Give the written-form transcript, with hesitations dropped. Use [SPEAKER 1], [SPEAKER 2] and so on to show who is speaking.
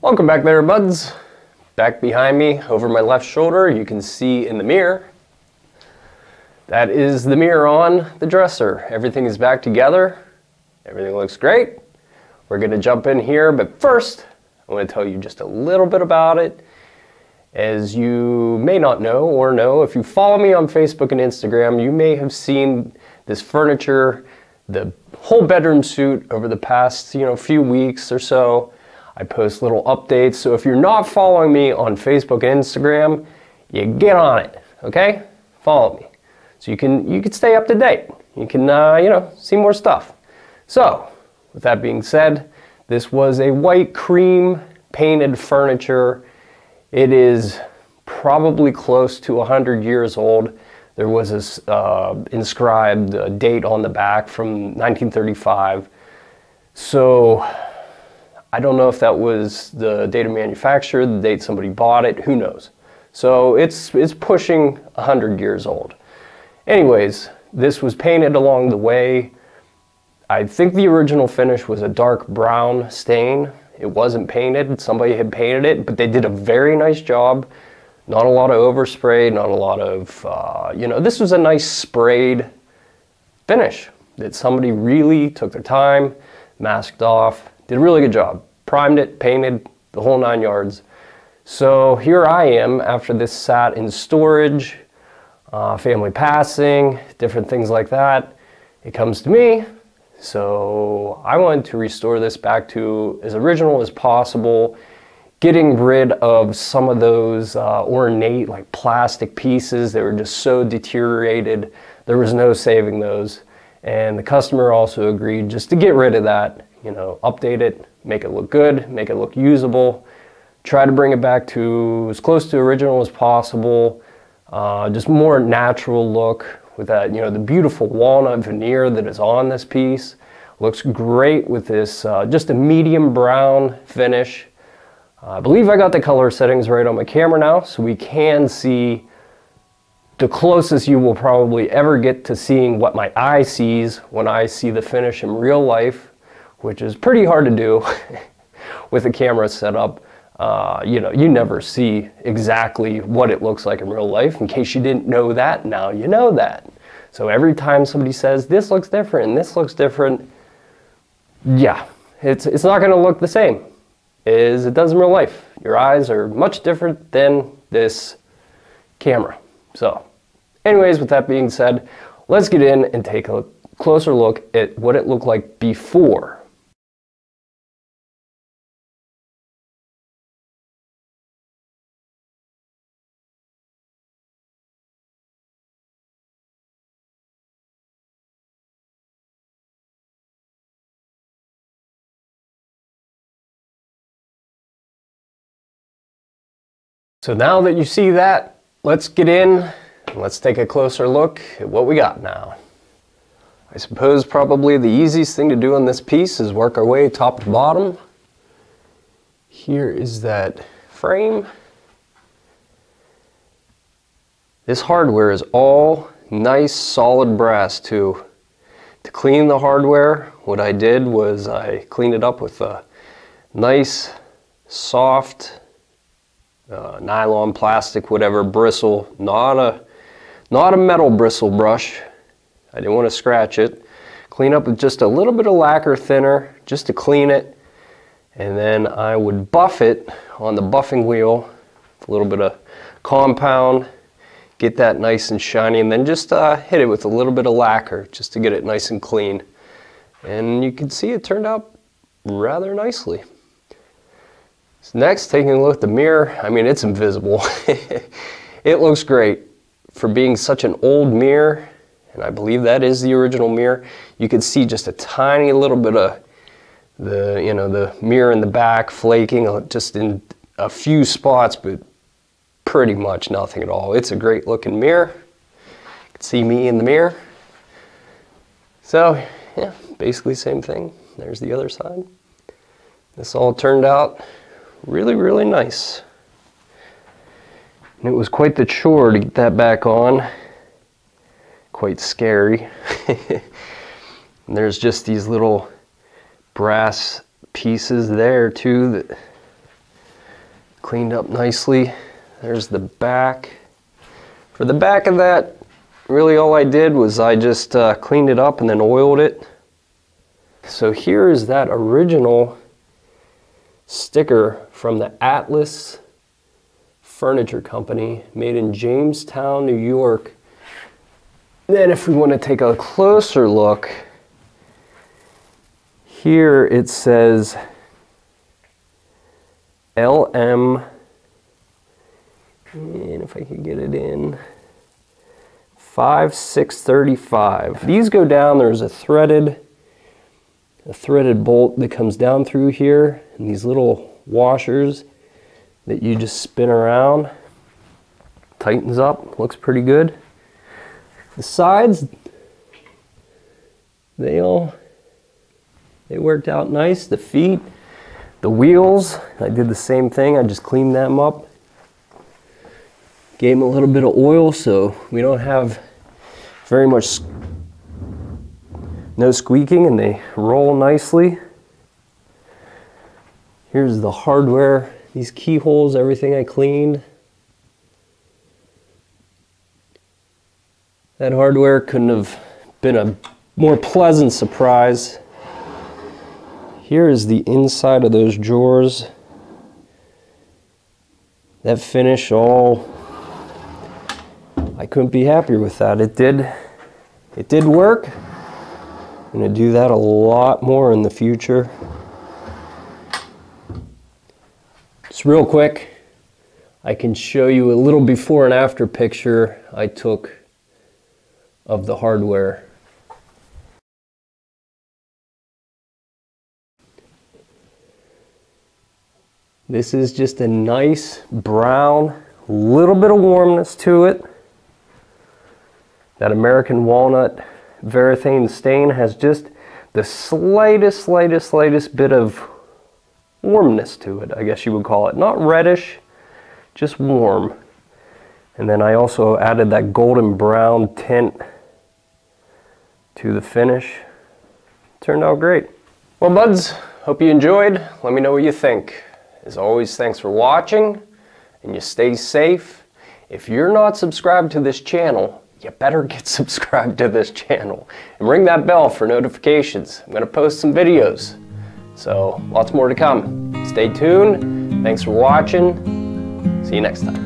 [SPEAKER 1] Welcome back there, buds. Back behind me, over my left shoulder, you can see in the mirror. That is the mirror on the dresser. Everything is back together. Everything looks great. We're gonna jump in here, but first, I want to tell you just a little bit about it. As you may not know or know, if you follow me on Facebook and Instagram, you may have seen this furniture, the whole bedroom suite over the past, few weeks or so. I post little updates, so if you're not following me on Facebook and Instagram, you get on it, okay? Follow me, so you can stay up to date. You can, see more stuff. So, with that being said, this was a white cream painted furniture. It is probably close to 100 years old. There was this inscribed date on the back from 1935. So, I don't know if that was the date of manufacture, the date somebody bought it, who knows. So it's pushing 100 years old. Anyways, this was painted along the way. I think the original finish was a dark brown stain. It wasn't painted, somebody had painted it, but they did a very nice job. Not a lot of overspray, not a lot of, this was a nice sprayed finish that somebody really took their time, masked off, did a really good job. Primed it, painted, the whole 9 yards. So here I am after this sat in storage, family passing, different things like that. It comes to me, so I wanted to restore this back to as original as possible, getting rid of some of those ornate like plastic pieces that were just so deteriorated. There was no saving those. And the customer also agreed just to get rid of that. Update it, make it look good, make it look usable, try to bring it back to as close to original as possible, just more natural look with that, the beautiful walnut veneer that is on this piece. Looks great with this, just a medium brown finish. I believe I got the color settings right on my camera now, so we can see the closest you will probably ever get to seeing what my eye sees when I see the finish in real life, which is pretty hard to do with a camera set up. You never see exactly what it looks like in real life. In case you didn't know that, now you know that. So every time somebody says, this looks different and this looks different, yeah, it's not gonna look the same as it does in real life. Your eyes are much different than this camera. So anyways, with that being said, let's get in and take a closer look at what it looked like before. So now that you see that, let's get in and let's take a closer look at what we got now. I suppose probably the easiest thing to do on this piece is work our way top to bottom. Here is that frame. This hardware is all nice solid brass too. To clean the hardware, what I did was I cleaned it up with a nice soft nylon, plastic, whatever, bristle, not a metal bristle brush. I didn't want to scratch it. Clean up with just a little bit of lacquer thinner just to clean it, and then I would buff it on the buffing wheel with a little bit of compound, get that nice and shiny, and then just hit it with a little bit of lacquer just to get it nice and clean. And you can see it turned out rather nicely. So next, taking a look at the mirror, I mean, it's invisible. It looks great for being such an old mirror, and I believe that is the original mirror. You can see just a tiny little bit of the mirror in the back flaking just in a few spots, but pretty much nothing at all. It's a great looking mirror. You can see me in the mirror. So yeah, basically same thing. There's the other side. This all turned out really, really nice. And it was quite the chore to get that back on. Quite scary. And there's just these little brass pieces there too that cleaned up nicely. There's the back. For the back of that, really all I did was I just cleaned it up and then oiled it. So here is that original sticker from the Atlas Furniture Company, made in Jamestown, New York. Then if we want to take a closer look, here it says LM, and if I could get it in, 5635. These go down, there's a threaded bolt that comes down through here, and these little washers that you just spin around. Tightens up, looks pretty good. The sides, they worked out nice. The feet, the wheels, I did the same thing. I just cleaned them up. Gave them a little bit of oil so we don't have very much, no squeaking, and they roll nicely. Here's the hardware. These keyholes, everything I cleaned. That hardware couldn't have been a more pleasant surprise. Here is the inside of those drawers. That finish, I couldn't be happier with that. It did work. I'm gonna do that a lot more in the future. Just real quick, I can show you a little before and after picture I took of the hardware. This is just a nice brown, little bit of warmness to it. That American walnut varathane stain has just the slightest bit of warmness to it, I guess you would call it. Not reddish, just warm. And then I also added that golden brown tint to the finish. Turned out great. Well, buds, hope you enjoyed. Let me know what you think. As always, thanks for watching, and you stay safe. If you're not subscribed to this channel, you better get subscribed to this channel and ring that bell for notifications. I'm gonna post some videos, so lots more to come. Stay tuned. Thanks for watching. See you next time.